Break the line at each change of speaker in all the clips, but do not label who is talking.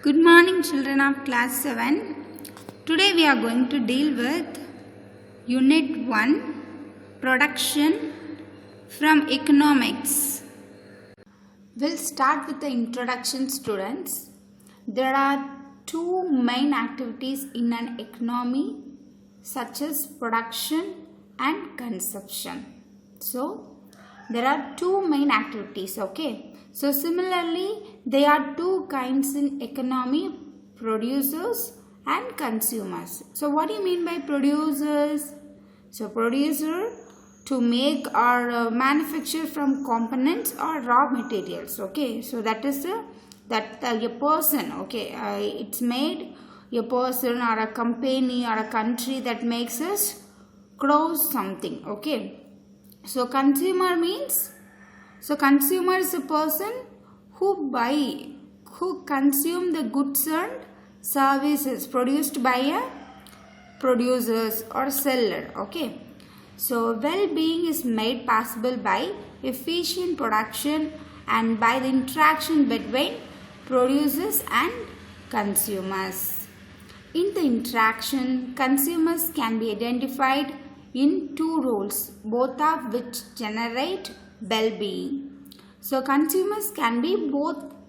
Good morning, children of class 7. Today we are going to deal with Unit 1, Production from Economics. We'll start with the introduction, students. There are two main activities in an economy, such as production and consumption. So, there are two main activities, okay? So similarly, there are two kinds in economy, producers and consumers. So what do you mean by producers? So producer, to make or manufacture from components or raw materials, okay? So that is a person, okay? It's made a person or a company or a country that makes us close something, okay? So consumer means, consumer is a person who consume the goods and services produced by a producers or seller, okay. So well-being is made possible by efficient production and by the interaction between producers and consumers. In the interaction, consumers can be identified in two roles, both of which generate well-being. So consumers can be both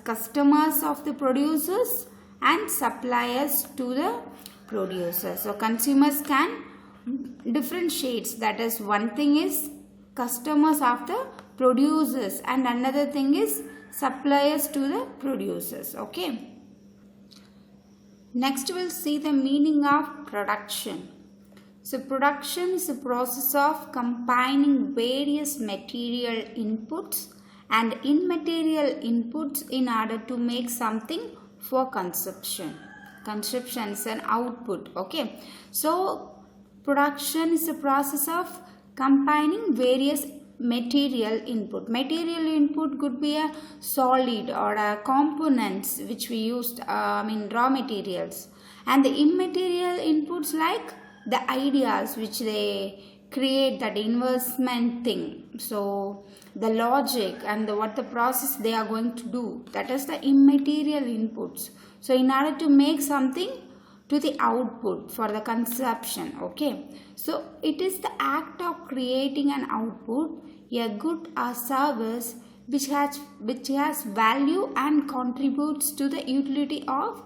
customers of the producers and suppliers to the producers. So consumers can differentiate, that is, one thing is customers of the producers and another thing is suppliers to the producers, okay. Next we'll see the meaning of production. So production is a process of combining various material inputs and immaterial inputs in order to make something for consumption. Consumption is an output, okay. So production is a process of combining various material input. Material input could be a solid or a components which we used, raw materials, and the immaterial inputs like the ideas which they create, that investment thing. So the logic and what the process they are going to do, that is the immaterial inputs. So in order to make something to the output for the consumption, okay. So it is the act of creating an output, a good or service which has value and contributes to the utility of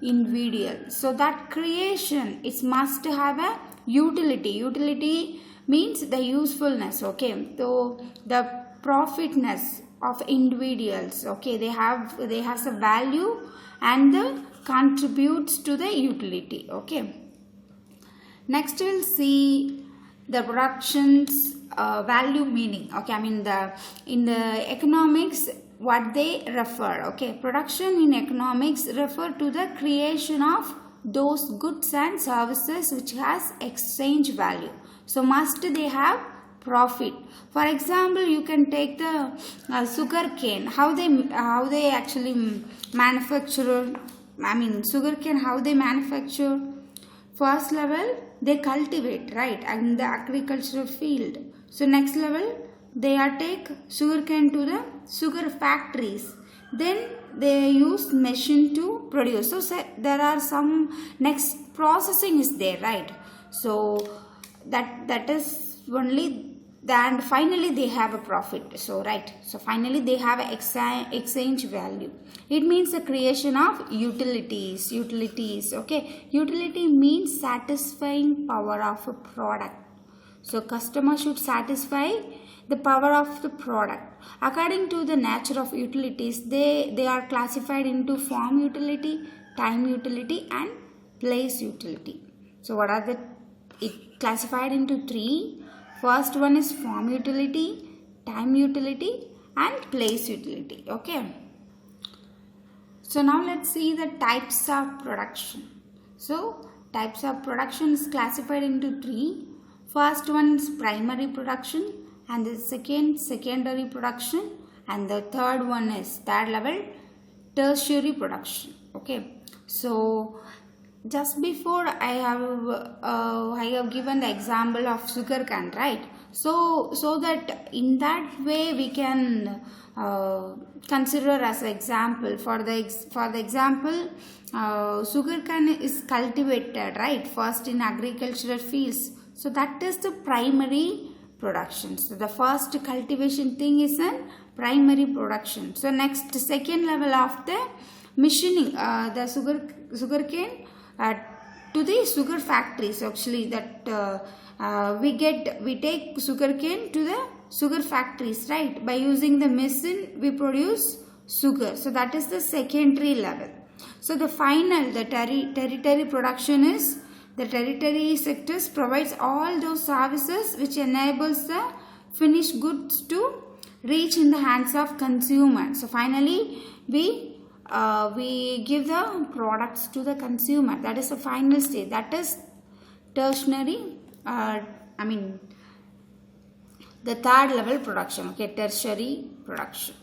individual. So that creation, it must have a utility. Utility means the usefulness, okay. So the profitness of individuals, okay, they have the value and the contributes to the utility, okay. Next we'll see the production's value meaning, okay. In the economics, what they refer, okay. Production in economics refer to the creation of those goods and services which has exchange value. So must they have profit. For example, you can take the sugar cane, how they actually manufacture. Sugar cane, how they manufacture. First level, they cultivate, right, in the agricultural field. So next level, they take sugar cane to the sugar factories. Then they use machine to produce. So there are some next processing is there, right? So that is only. Then finally they have a profit. So right. So finally they have an exchange value. It means the creation of utilities. Utilities. Okay. Utility means satisfying power of a product. So customer should satisfy the power of the product. According to the nature of utilities, they are classified into form utility, time utility and place utility. So what are it classified into three? First one is form utility, time utility and place utility, okay. So now let's see the types of production. So types of production is classified into three. First one is primary production, and the secondary production, and the third one is third level tertiary production, okay. So just before I have given the example of sugar cane, right? so that in that way we can consider as an example. For the example, sugarcane is cultivated, right, first in agricultural fields. So that is the primary production. So the first cultivation thing is a primary production. So next, second level of the machining the sugarcane to the sugar factories. Actually, that we take sugarcane to the sugar factories, right? By using the machine, we produce sugar. So that is the secondary level. So the final, the tertiary production is the tertiary sectors provides all those services which enables the finished goods to reach in the hands of consumer. So finally, we give the products to the consumer. That is the final stage. That is tertiary. The third level production. Okay, tertiary production.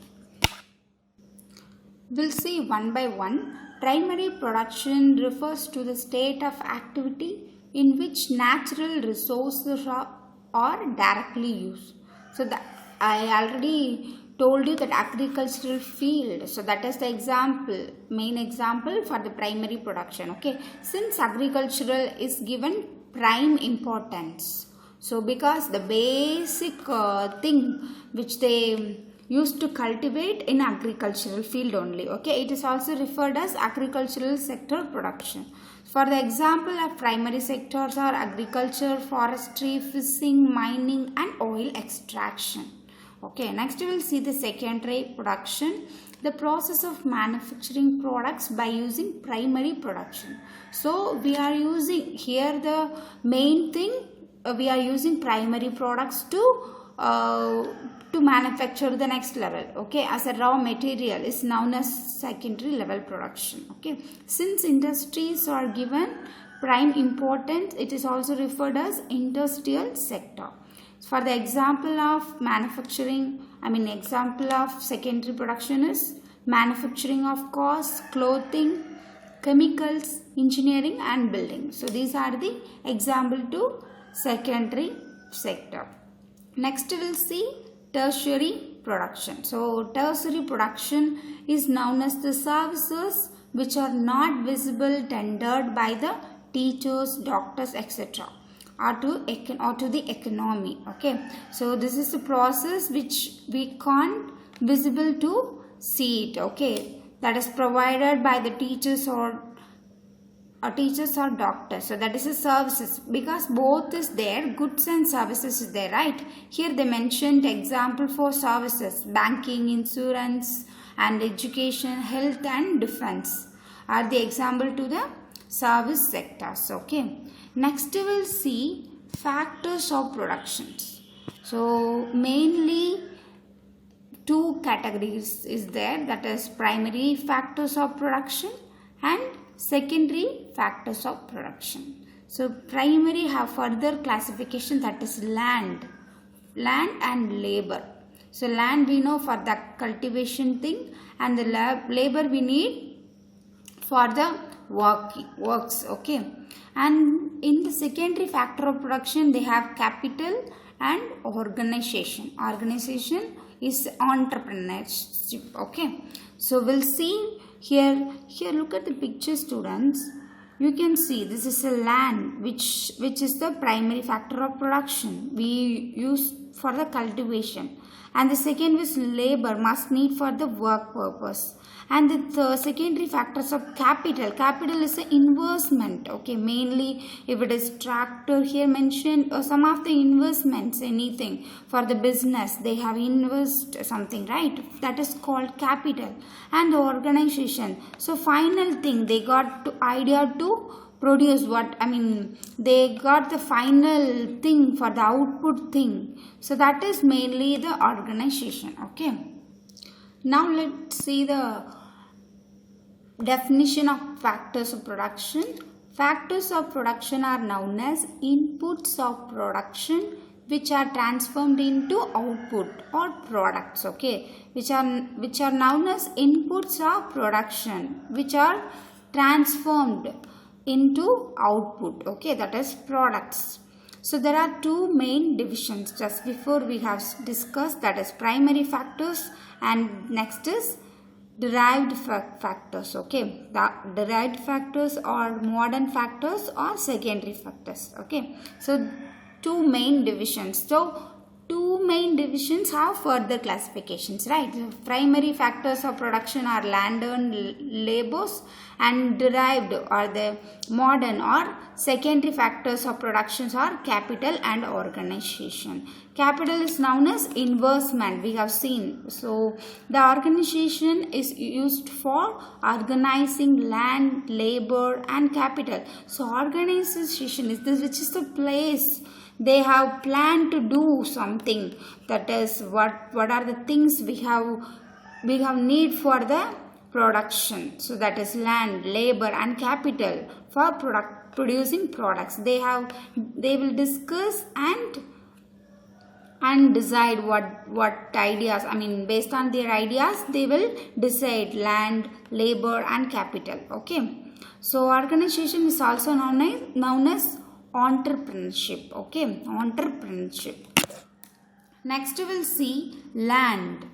We'll see one by one. Primary production refers to the state of activity in which natural resources are directly used. So I already told you that agricultural field. So that is the example, main example for the primary production. Okay, since agricultural is given prime importance. So because the basic thing which they used to cultivate in agricultural field only. Okay, it is also referred as agricultural sector production. For the example of primary sectors are agriculture, forestry, fishing, mining and oil extraction. Okay, next we will see the secondary production, the process of manufacturing products by using primary production. So we are using here the main thing, we are using primary products to manufacture the next level. Okay, as a raw material is known as secondary level production. Okay, since industries are given prime importance, it is also referred as industrial sector. For the example of manufacturing, example of secondary production is manufacturing of cars, clothing, chemicals, engineering and building. So these are the example to secondary sector. Next we will see tertiary production. So tertiary production is known as the services which are not visible tendered by the teachers, doctors, etc. or to the economy. Okay, so this is the process which we can't visible to see it. Okay, that is provided by the teachers or doctors. So that is the services, because both is there, goods and services is there, right? Here they mentioned example for services, banking, insurance and education, health and defense are the example to the service sectors. Okay, next we will see factors of productions. So mainly two categories is there, that is primary factors of production and secondary factors of production. So primary have further classification, that is land and labor. So land we know for the cultivation thing, and the labor we need for the works. Okay, and in the secondary factor of production they have capital and organization. Organization is entrepreneurship. Okay, so we'll see here look at the picture, students. You can see this is a land which is the primary factor of production we use for the cultivation, and the second is labor must need for the work purpose. And the secondary factors of capital is an investment. Okay, mainly if it is tractor here mentioned, or some of the investments, anything for the business they have invest something, right? That is called capital. And the organization, so final thing they got to idea to produce they got the final thing for the output thing. So that is mainly the organization. Okay, now let's see the definition of factors of production. Factors of production are known as inputs of production which are transformed into output or products. Okay, which are known as inputs of production which are transformed into output. Okay, that is products. So there are two main divisions just before we have discussed, that is primary factors and next is derived factors. Okay, the derived factors or modern factors or secondary factors. Okay, so two main divisions. So two main divisions have further classifications, right? The primary factors of production are land and labors, and derived or the modern or secondary factors of productions are capital and organization. Capital is known as investment, we have seen. So the organization is used for organizing land, labor and capital. So organization is this, which is the place they have planned to do something. That is what are the things we have need for the production. So that is land, labor and capital for producing products. They will discuss and decide what ideas, based on their ideas they will decide land, labor and capital. Okay, so organization is also known as entrepreneurship. Okay, entrepreneurship. Next we will see land.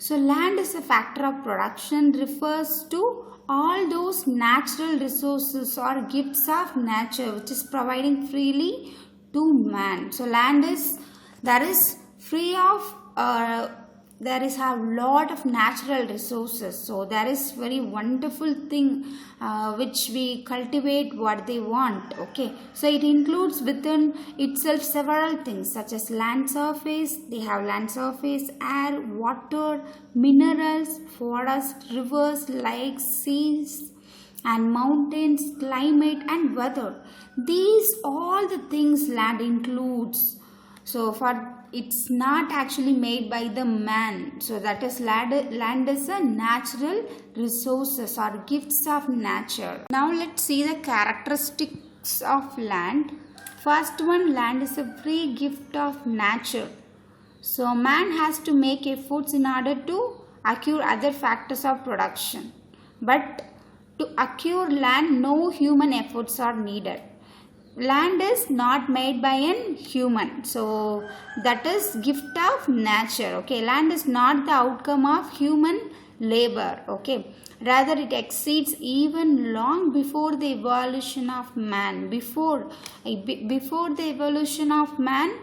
So land is a factor of production, refers to all those natural resources or gifts of nature which is providing freely to man. So land is free of there is a lot of natural resources. So there is very wonderful thing which we cultivate what they want. Okay, so it includes within itself several things such as land surface. They have land surface, air, water, minerals, forest, rivers, lakes, seas and mountains, climate and weather. These all the things land includes. So it's not actually made by the man. So that is land is a natural resources or gifts of nature. Now let's see the characteristics of land. First one, land is a free gift of nature. So man has to make efforts in order to acquire other factors of production. But to acquire land, no human efforts are needed. Land is not made by an human, so that is gift of nature. Okay, land is not the outcome of human labor. Okay, rather it exceeds even long before the evolution of man. Before the evolution of man,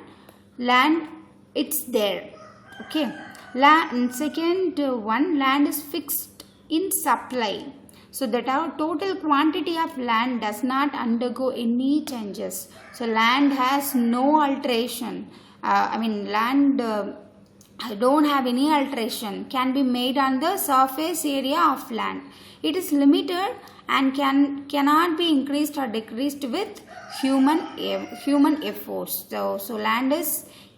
land it's there. Okay, second one, land is fixed in supply. So that our total quantity of land does not undergo any changes. So land has no alteration. Land don't have any alteration. Can be made on the surface area of land. It is limited and cannot be increased or decreased with human efforts. So land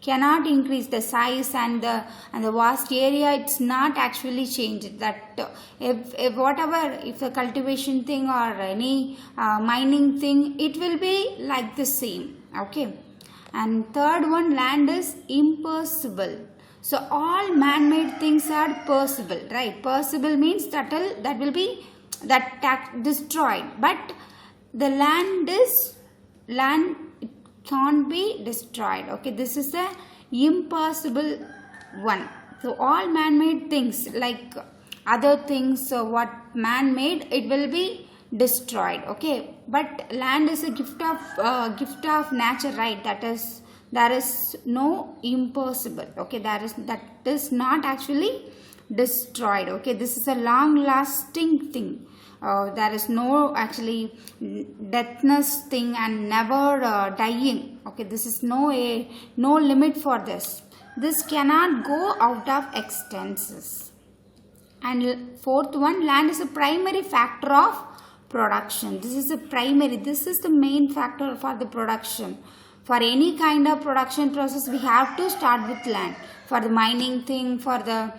cannot increase the size and the vast area. It's not actually changed. That if a cultivation thing or any mining thing, it will be like the same. Okay, and third one, land is imperishable. So all man-made things are perishable, right? Perishable means that will be destroyed, but the land can't be destroyed. Okay, this is the impossible one. So all man-made things, like other things what man-made, it will be destroyed. Okay, but land is a gift of nature, right? There is no impossible. Okay, that is not actually destroyed. Okay, this is a long-lasting thing. There is no actually deathness thing and never dying. Okay, this is no limit for this. This cannot go out of extenses. And fourth one, land is a primary factor of production. This is the main factor for the production. For any kind of production process, we have to start with land. For the mining thing, for the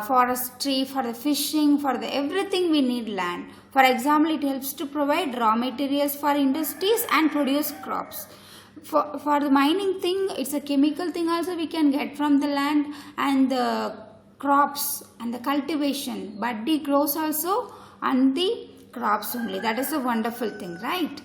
forestry, for the fishing, for the everything we need land. For example, it helps to provide raw materials for industries and produce crops. For the mining thing, it's a chemical thing also we can get from the land, and the crops and the cultivation. Body grows also on the crops only. That is a wonderful thing, right?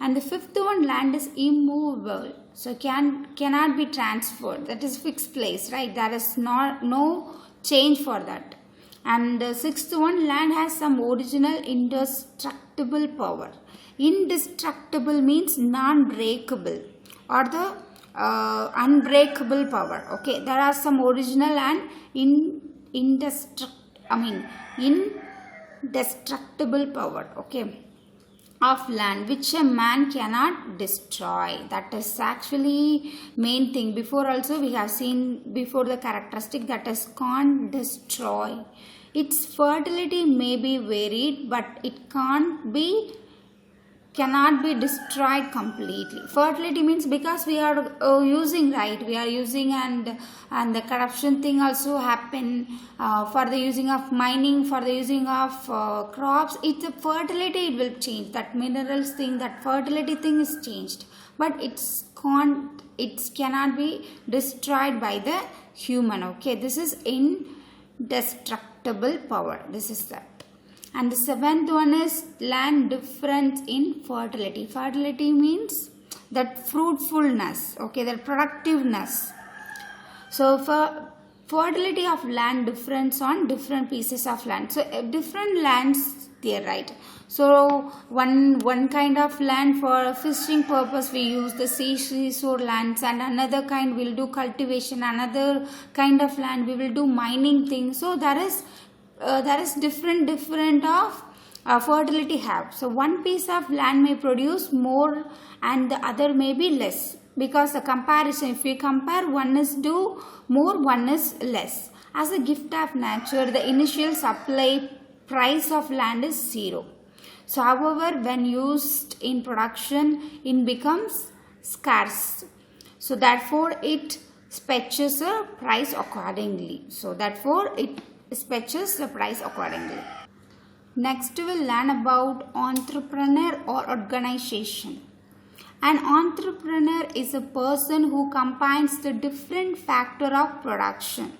And the fifth one, land is immovable. So cannot be transferred. That is fixed place, right? There is no change for that. And the sixth one, land has some original indestructible power. Indestructible means non-breakable or the unbreakable power. Okay, there are some original and indestructible power. Okay, of land which a man cannot destroy. That is actually main thing. Before also we have seen before the characteristic, that is can't destroy. Its fertility may be varied, but it cannot be destroyed completely. Fertility means because we are using, right? We are using, and the corruption thing also happen for the using of mining, for the using of crops. It's a fertility, it will change. That minerals thing, that fertility thing is changed, but it cannot be destroyed by the human. Okay, this is indestructible power. This is that. And the seventh one is land difference in fertility. Fertility means that fruitfulness, okay, that productiveness. So for fertility of land difference on different pieces of land. So different lands there, right? So one kind of land for fishing purpose we use the seashore lands, and another kind will do cultivation, another kind of land we will do mining things. So there is different of fertility have. So one piece of land may produce more and the other may be less, because the comparison, if we compare, one is do more, one is less. As a gift of nature, the initial supply price of land is 0. So however, when used in production, it becomes scarce. So therefore it fetches a price accordingly. So therefore it fetches the price accordingly. Next we will learn about entrepreneur or organization. An entrepreneur is a person who combines the different factor of production.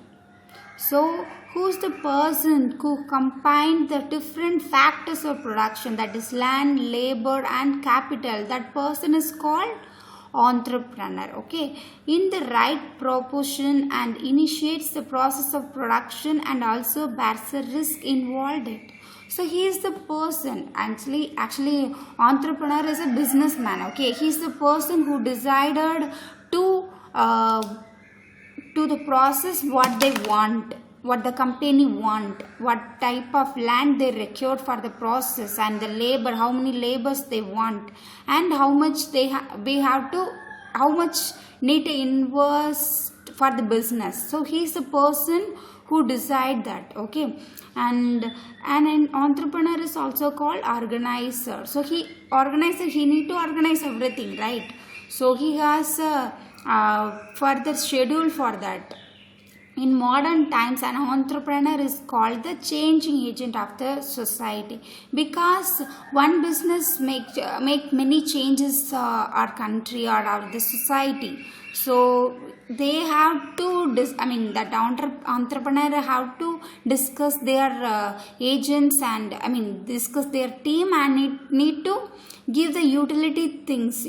So who is the person who combines the different factors of production, that is land, labor and capital? That person is called entrepreneur. Okay, in the right proportion and initiates the process of production and also bears a risk involved in it. So he is the person, actually entrepreneur is a businessman. Okay, he is the person who decided to the process what they want, what the company want, what type of land they required for the process, and the labor, how many labors they want, and how much how much need to invest for the business. So he is the person who decide that. Okay, and an entrepreneur is also called organizer. So he need to organize everything, right? So he has a further schedule for that. In modern times, an entrepreneur is called the changing agent of the society, because one business make many changes our country or the society. So they have to that entrepreneur have to discuss their agents and discuss their team, and need to give the utility things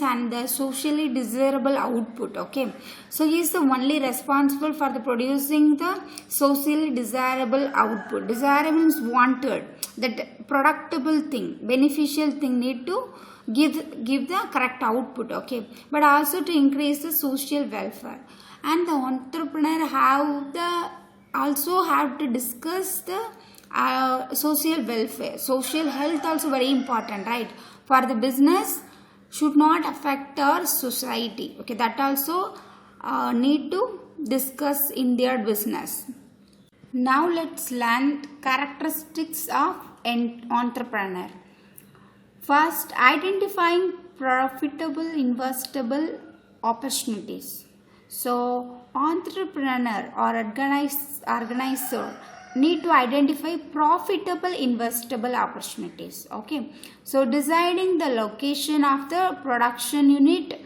and the socially desirable output. Okay, so he is the only responsible for the producing the socially desirable output. Desirable means wanted, that productable thing, beneficial thing need to give the correct output. Okay, but also to increase the social welfare. And the entrepreneur also have to discuss the social welfare, social health also very important, right? For the business should not affect our society. Okay, that also need to discuss in their business. Now let's learn characteristics of an entrepreneur. First, identifying profitable investable opportunities. So entrepreneur or organizer need to identify profitable investable opportunities. Okay, so deciding the location of the production unit,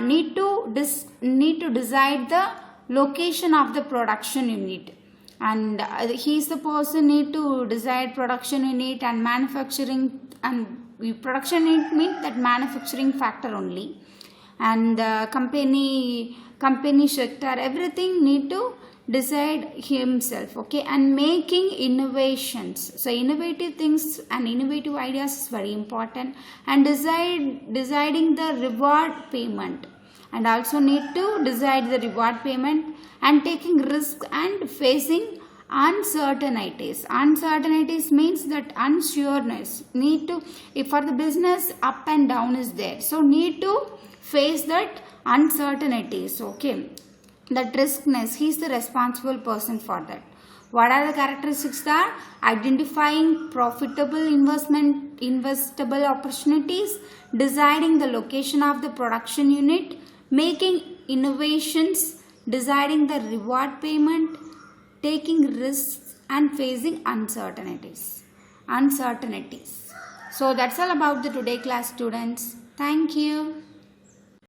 need to decide the location of the production unit, and he is the person need to decide production unit and manufacturing. And production unit means that manufacturing factor only. and the company sector, everything need to decide himself, okay, and making innovations. So innovative things and innovative ideas is very important, and deciding the reward payment, and also need to decide the reward payment, and taking risk and facing uncertainties. Uncertainties means that unsureness, need to, if for the business up and down is there, so need to face that uncertainties, okay, that riskness, he is the responsible person for that. What are the characteristics? That identifying profitable investable opportunities, deciding the location of the production unit, making innovations, deciding the reward payment, taking risks, and facing uncertainties. So that's all about the today class, students. Thank you.